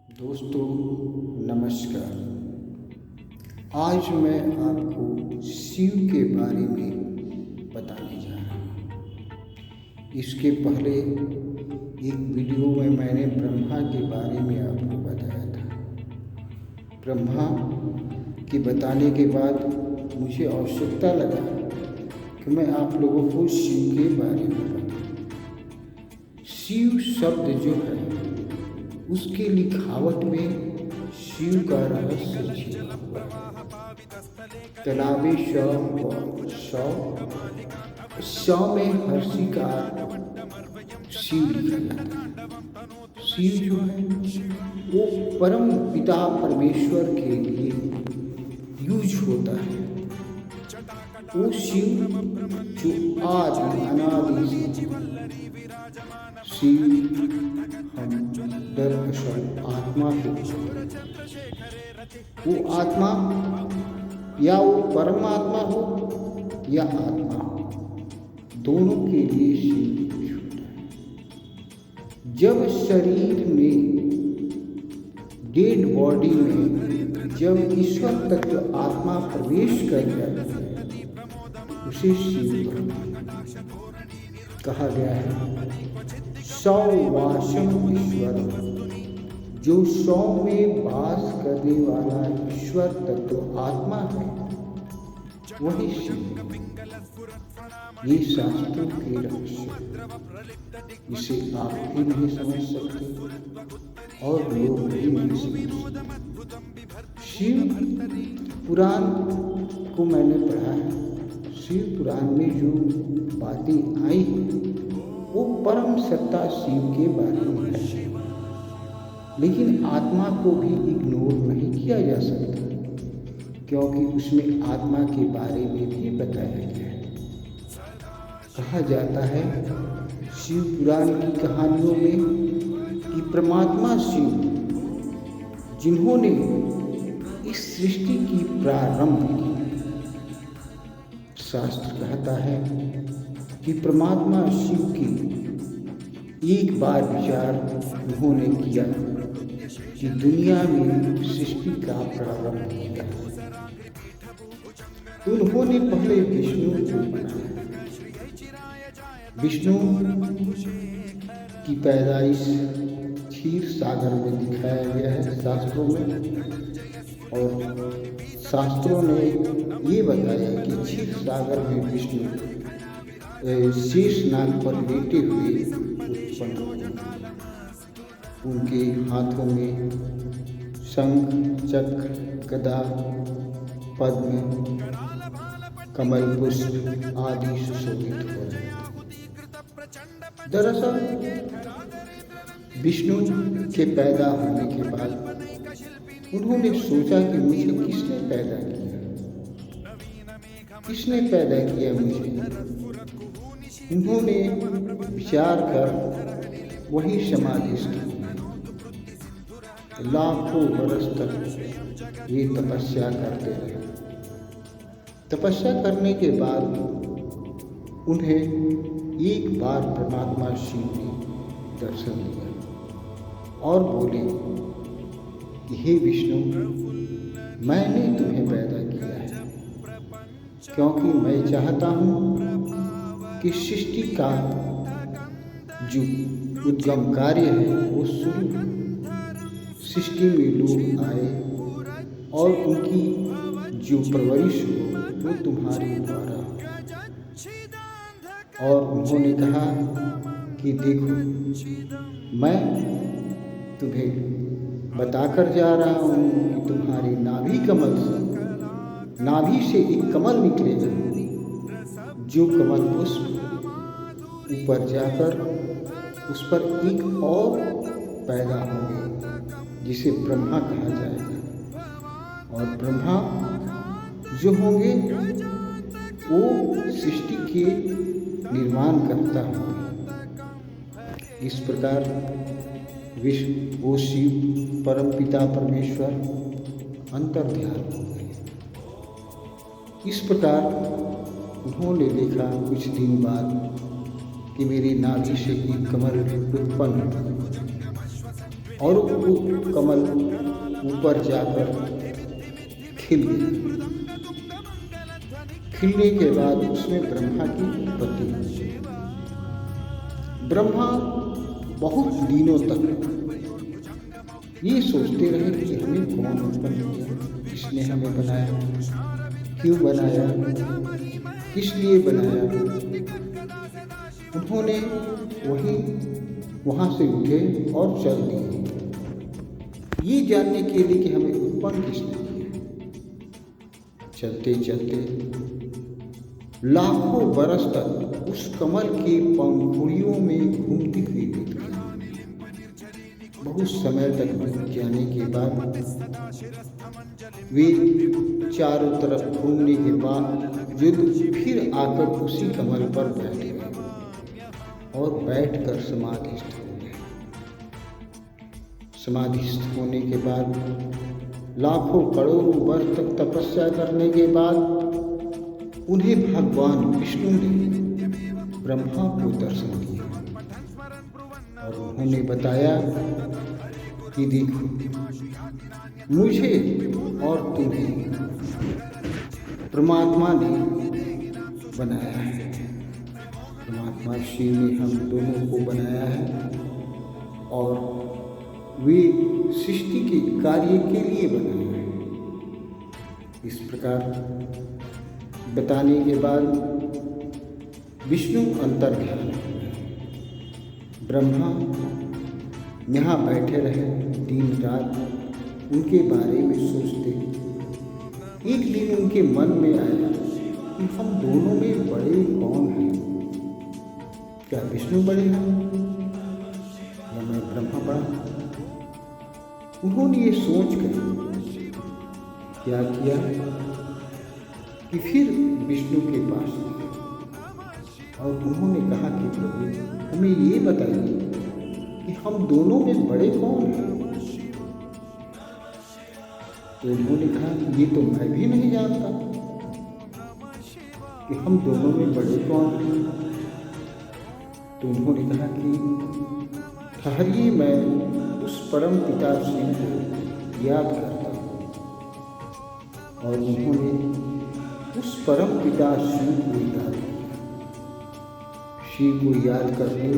दोस्तों नमस्कार। आज मैं आपको शिव के बारे में बताने जा रहा हूँ। इसके पहले एक वीडियो में मैंने ब्रह्मा के बारे में आपको बताया था। ब्रह्मा के बताने के बाद मुझे आवश्यकता लगा कि मैं आप लोगों को शिव के बारे में बताऊँ। शिव शब्द जो है उसके लिखावट में शिव का रहस्य छिपा हुआ है। तलाबे शौ में हर्षि का शिव लिखा जाता है। शिव जो है वो परम पिता परमेश्वर के लिए यूज होता है। वो शिव जो आदि अनादि शिव हम दरअसल आत्मा को, वो आत्मा या वो परमात्मा हो या आत्मा हो, दोनों के लिए शिव होता है। जब शरीर में डेड बॉडी में जब ईश्वर तत्व आत्मा प्रवेश कर जाता है उसे शिव कहा गया है। सौ वासम ईश्वर, जो सौ में वास करने वाला ईश्वर तत्व आत्मा है वही शिव। ये शास्त्रों के रहस्य, इसे आप भी नहीं समझ सकते और लोग भी नहीं समझ सकते। शिव पुराण को मैंने पढ़ा है। शिव पुराण में जो बातें आई हैं वो परम सत्ता शिव के बारे में है, लेकिन आत्मा को भी इग्नोर नहीं किया जा सकता, क्योंकि उसमें आत्मा के बारे में भी बताया गया है। कहा जाता है शिव पुराण की कहानियों में कि परमात्मा शिव जिन्होंने इस सृष्टि की प्रारंभ की, शास्त्र कहता है कि परमात्मा शिव की एक बार विचार उन्होंने किया कि दुनिया में सृष्टि का प्रारंभ किया। उन्होंने पहले विष्णु को बनाया। विष्णु की पैदाइश क्षीर सागर में दिखाया गया है शास्त्रों में, और शास्त्रों ने ये बताया कि क्षीर सागर में विष्णु शीर्ष नाग पर लेटे हुए उत्पन्न हुए। उनके हाथों में शंख, चक्र, गदा, पद्म, कमल पुष्प आदि सुशोभित हो रहे। दरअसल विष्णु के पैदा होने के बाद उन्होंने सोचा कि मुझे किसने पैदा किया, किसने पैदा किया मुझे। उन्होंने विचार कर वही समाधिस्थ हुए। लाखों वर्ष तक ये तपस्या करते रहे। तपस्या करने के बाद उन्हें एक बार परमात्मा शिव ने दर्शन दिया और बोले कि हे विष्णु, मैंने तुम्हें पैदा किया है क्योंकि मैं चाहता हूँ कि सृष्टि का जो उद्गम कार्य है वो शुरू हो। सृष्टि में लोग आए और उनकी जो परवरिश हो वो तुम्हारे द्वारा। और उन्होंने कहा कि देखो, मैं तुम्हें बताकर जा रहा हूँ कि तुम्हारे नाभि से एक कमल निकलेगा, जो कमल पुष्प ऊपर जाकर उस पर एक और पैदा होंगे जिसे ब्रह्मा कहा जाएगा। और ब्रह्मा जो होंगे वो सृष्टि के निर्माण करता होंगे। इस प्रकार विश्व वो शिव परम पिता परमेश्वर अंतर्ध्यान हो गए। इस प्रकार उन्होंने देखा कुछ दिन बाद कि मेरी नाभि से एक कमल उत्पन्न हुआ। और वो कमल ऊपर जाकर खिल गया। खिलने के बाद उसमें ब्रह्मा की उत्पत्ति हुई। ब्रह्मा बहुत दिनों तक ये सोचते रहे कि हमें कौन उत्पन्न किया, किसने हमें बनाया, क्यों बनाया, किस लिए बनाया। उन्होंने वहाँ से उठे और चल दिए ये जानने के लिए कि हमें उत्पन्न किसने किया। चलते चलते लाखों बरस तक उस कमल की पंखुड़ियों में घूमती हुई बीत गई। बहुत समय तक बीत जाने के बाद वे चारों तरफ घूमने के बाद फिर आकर उसी कमल पर बैठ गए और बैठकर समाधिस्थ हो गए। समाधिस्थ होने के बाद लाखों करोड़ों वर्ष तक तपस्या करने के बाद उन्हें भगवान विष्णु ने ब्रह्मा को दर्शन दिया और उन्होंने बताया कि देखो, मुझे और तुम्हें परमात्मा ने बनाया है। परमात्मा शिव ने हम दोनों को बनाया है और वे सृष्टि के कार्य के लिए बनाए हैं। इस प्रकार बताने के बाद विष्णु अंतर्ध्यान हो गए। ब्रह्मा यहाँ बैठे रहे दिन रात उनके बारे में सोचते। एक दिन उनके मन में आया कि हम दोनों में बड़े कौन हैं? क्या विष्णु बड़े हैं या मैं ब्रह्मा बड़ा? उन्होंने ये सोचकर क्या किया कि फिर विष्णु के पास गए और उन्होंने कहा कि प्रभु, हमें ये बताइए कि हम दोनों में बड़े कौन हैं? तो उन्होंने कहा ये तो मैं भी नहीं जानता कि हम दोनों में बड़े कौन हैं। तो उन्होंने कहा कि ठहरिए, मैं उस परम पिता शिव को याद करता हूँ। और उन्होंने उस परम पिता शिव को याद किया। शिव को याद करने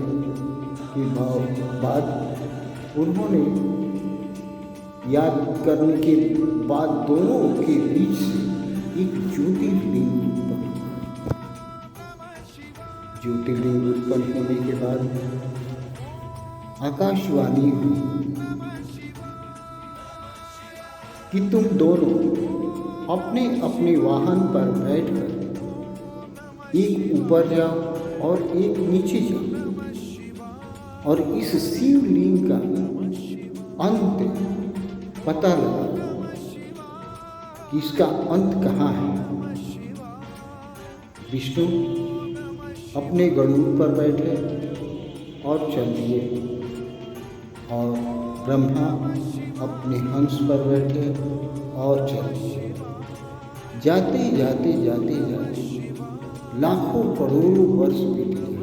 के बाद उन्होंने याद करने के बाद दोनों के बीच से एक ज्योतिर्लिंग उत्पन्न हुआ। ज्योतिर्लिंग उत्पन्न होने के बाद आकाशवाणी हुई कि तुम दोनों अपने अपने वाहन पर बैठकर एक ऊपर जाओ और एक नीचे जाओ और इस शिवलिंग का अंत पता लगाओ कि इसका अंत कहाँ है। विष्णु अपने गरुड़ पर बैठे और चल दिए और ब्रह्मा अपने हंस पर बैठे और चल दिए। जाते जाते जाते जाते लाखों करोड़ों वर्ष बीत गए।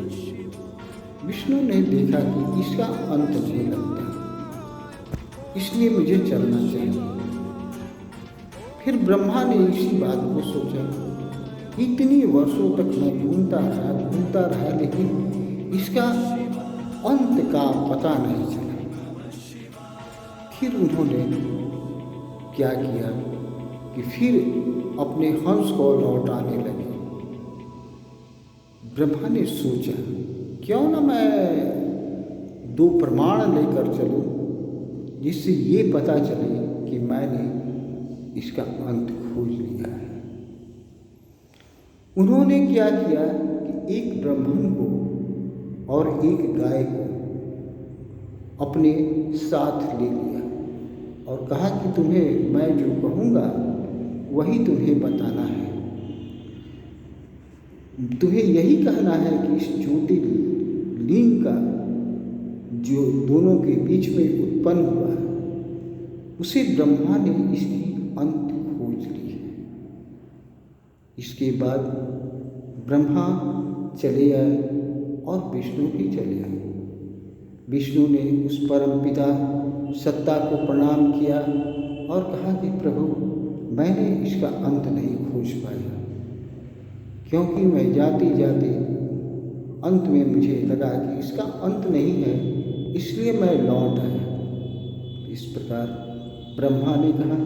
विष्णु ने देखा कि इसका अंत नहीं लगता, इसलिए मुझे चलना चाहिए। फिर ब्रह्मा ने इसी बात को सोचा। इतनी वर्षों तक मैं घूमता रहा लेकिन इसका अंत का पता नहीं चला। फिर उन्होंने क्या किया कि फिर अपने हंस को लौटाने लगे। ब्रह्मा ने सोचा क्यों ना मैं 2 प्रमाण लेकर चलूं जिससे ये पता चले कि मैंने इसका अंत खोज लिया है। उन्होंने क्या किया कि एक ब्राह्मण को और एक गाय को अपने साथ ले लिया और कहा कि तुम्हें मैं जो कहूँगा वही तुम्हें बताना है। तुम्हें यही कहना है कि इस ज्योतिर्लिंग का जो दोनों के बीच में उत्पन्न हुआ है उसे ब्रह्मा ने इसकी अंत खोज ली है। इसके बाद ब्रह्मा चले आए और विष्णु भी चले आए। विष्णु ने उस परम पिता सत्ता को प्रणाम किया और कहा कि प्रभु मैंने इसका अंत नहीं खोज पाया, क्योंकि मैं जाते जाते अंत में मुझे लगा कि इसका अंत नहीं है, इसलिए मैं लौट आया। इस प्रकार ब्रह्मा ने कहा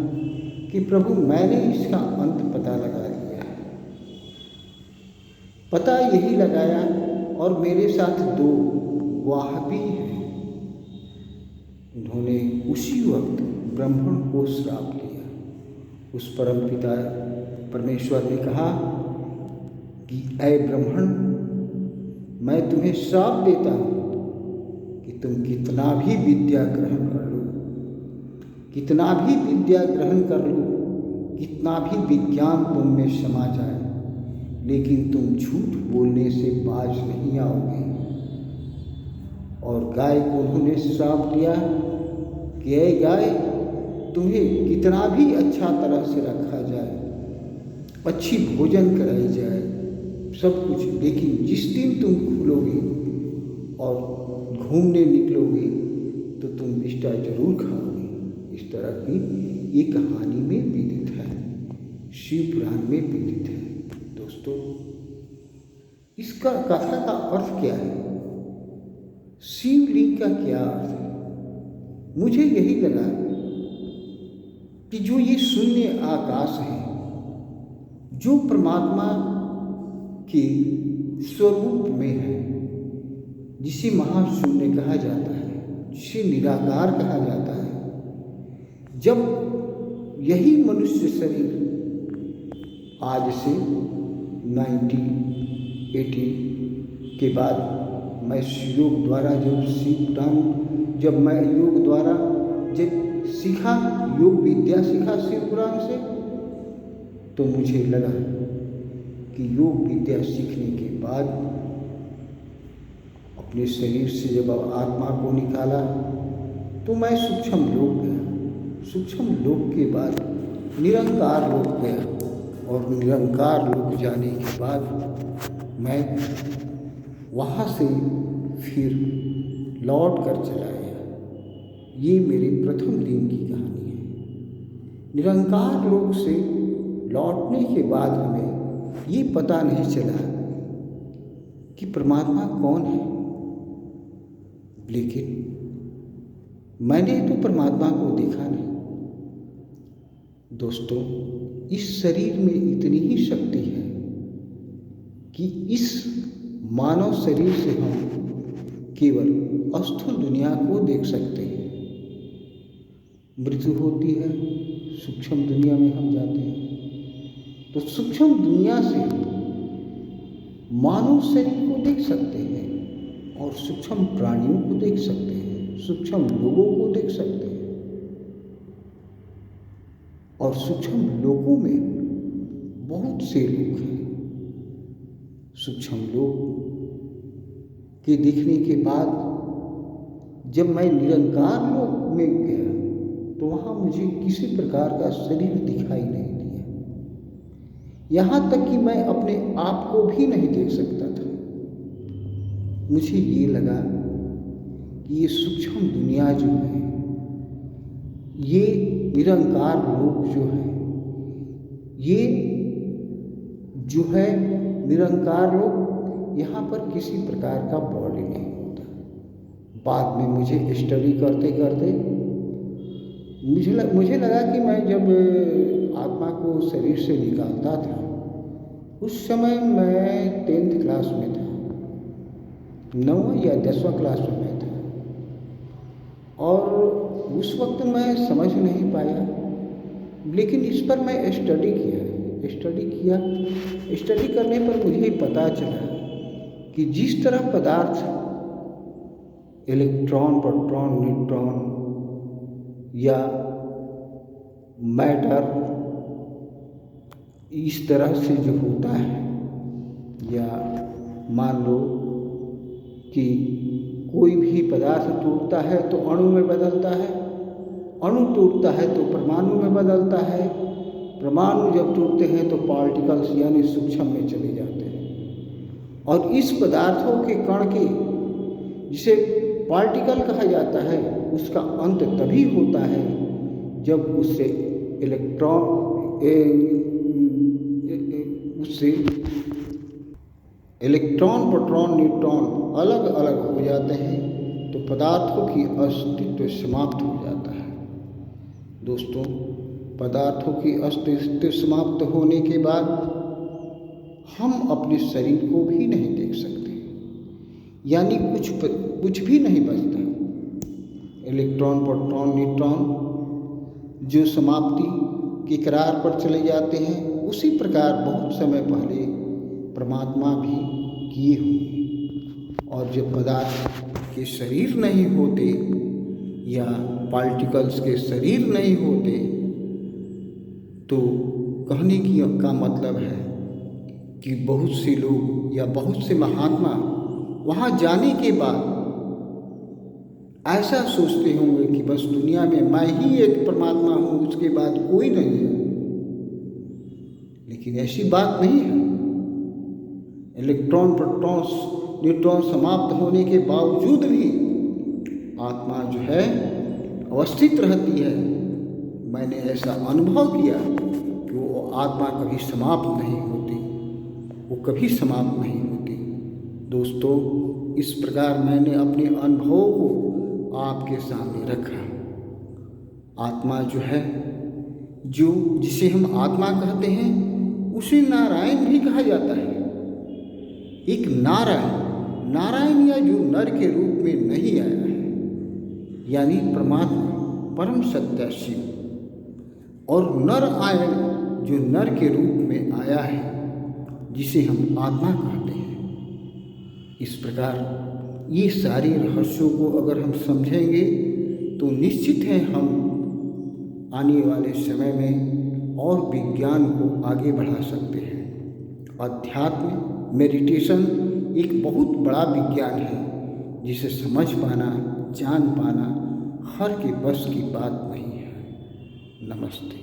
कि प्रभु मैंने इसका अंत पता लगा लिया है। पता यही लगाया और मेरे साथ 2 गवाह भी हैं। उन्होंने उसी वक्त ब्राह्मण को श्राप दिया। उस परमपिता परमेश्वर ने कहा कि ऐ ब्राह्मण, मैं तुम्हें श्राप देता हूँ कि तुम कितना भी विद्या ग्रहण कर लो, कितना भी विद्या ग्रहण कर लो, कितना भी विज्ञान तुम में समा जाए, लेकिन तुम झूठ बोलने से बाज नहीं आओगे। और गाय को उन्होंने श्राप दिया कि ऐ गाय, तुम्हें कितना भी अच्छा तरह से रखा जाए, अच्छी भोजन कराई जाए, सब कुछ, लेकिन जिस दिन तुम खुलोगे और घूमने निकलोगे तो तुम विष्टा जरूर खाओगे। इस तरह की ये कहानी में विदित है, शिव पुराण में विदित है। दोस्तों, इसका कथा का अर्थ क्या है? शिवलिंग का क्या अर्थ है? मुझे यही लगा कि जो ये शून्य आकाश है, जो परमात्मा के स्वरूप में है, जिसे महाशून्य कहा जाता है, जिसे निराकार कहा जाता है, जब यही मनुष्य शरीर आज से 1980 के बाद मैं योग द्वारा जब मैं योग द्वारा जब सीखा, योग विद्या सीखा शिव पुराण से, तो मुझे लगा कि योग विद्या सीखने के बाद अपने शरीर से जब आत्मा को निकाला तो मैं सूक्ष्म लोक गया। सूक्ष्म लोक के बाद निरंकार लोक गया और निरंकार लोक जाने के बाद मैं वहाँ से फिर लौट कर चला गया। ये मेरे प्रथम दिन की कहानी है। निरंकार लोक से लौटने के बाद हमें ये पता नहीं चला कि परमात्मा कौन है, लेकिन मैंने तो परमात्मा को देखा नहीं। दोस्तों, इस शरीर में इतनी ही शक्ति है कि इस मानव शरीर से हम केवल स्थूल दुनिया को देख सकते हैं। मृत्यु होती है, सूक्ष्म दुनिया में हम जाते हैं, तो सूक्ष्म दुनिया से मानव शरीर को देख सकते हैं और सूक्ष्म प्राणियों को देख सकते हैं, सूक्ष्म लोगों को देख सकते हैं। और सूक्ष्म लोगों में बहुत से लोग हैं। सूक्ष्म लोग के दिखने के बाद जब मैं निरंकार लोक में गया तो वहाँ मुझे किसी प्रकार का शरीर दिखाई नहीं दिया। यहाँ तक कि मैं अपने आप को भी नहीं देख सकता था। मुझे ये लगा कि ये सूक्ष्म दुनिया जो है, ये निरंकार लोक जो है, ये जो है निरंकार लोक, यहाँ पर किसी प्रकार का बॉडी नहीं होता। बाद में मुझे स्टडी करते करते मुझे लगा कि मैं जब आत्मा को शरीर से निकालता था, उस समय मैं 10th क्लास में था, 9वीं या 10वां क्लास में मैं था, और उस वक्त मैं समझ नहीं पाया। लेकिन इस पर मैं स्टडी करने पर मुझे पता चला कि जिस तरह पदार्थ इलेक्ट्रॉन, प्रोटॉन, न्यूट्रॉन या मैटर इस तरह से जो होता है, या मान लो कि कोई भी पदार्थ टूटता है तो अणु में बदलता है, अणु टूटता है तो परमाणु में बदलता है, परमाणु जब टूटते हैं तो पार्टिकल्स यानी सूक्ष्म में चले जाते हैं। और इस पदार्थों के कण के, जिसे पार्टिकल कहा जाता है उसका अंत तभी होता है जब उससे इलेक्ट्रॉन प्रोटॉन न्यूट्रॉन अलग अलग हो जाते हैं तो पदार्थों की अस्तित्व समाप्त हो जाता है। दोस्तों, पदार्थों की अस्तित्व समाप्त होने के बाद हम अपने शरीर को भी नहीं देख सकते, यानी कुछ भी नहीं बचता। इलेक्ट्रॉन प्रोटॉन न्यूट्रॉन जो समाप्ति के किनारे पर चले जाते हैं, उसी प्रकार बहुत समय पहले परमात्मा भी किए होंगे। और जब पदार्थ के शरीर नहीं होते या पार्टिकल्स के शरीर नहीं होते तो कहने का मतलब है कि बहुत से लोग या बहुत से महात्मा वहाँ जाने के बाद ऐसा सोचते होंगे कि बस दुनिया में मैं ही एक परमात्मा हूँ, उसके बाद कोई नहीं है। लेकिन ऐसी बात नहीं है। इलेक्ट्रॉन प्रोटॉन न्यूट्रॉन समाप्त होने के बावजूद भी आत्मा जो है अवस्थित रहती है। मैंने ऐसा अनुभव किया कि वो आत्मा कभी समाप्त नहीं होती, वो कभी समाप्त नहीं होती। दोस्तों, इस प्रकार मैंने अपने अनुभवों को आपके सामने रखा। आत्मा जो है, जिसे हम आत्मा कहते हैं, उसे नारायण भी कहा जाता है। एक नारायण या जो नर के रूप में नहीं आया है, यानी परमात्मा परम सत्य शिव, और नर आयन जो नर के रूप में आया है, जिसे हम आत्मा कहते हैं। इस प्रकार ये सारे रहस्यों को अगर हम समझेंगे तो निश्चित है हम आने वाले समय में और विज्ञान को आगे बढ़ा सकते हैं। अध्यात्म मेडिटेशन एक बहुत बड़ा विज्ञान है जिसे समझ पाना, जान पाना हर के बस की बात नहीं है। नमस्ते।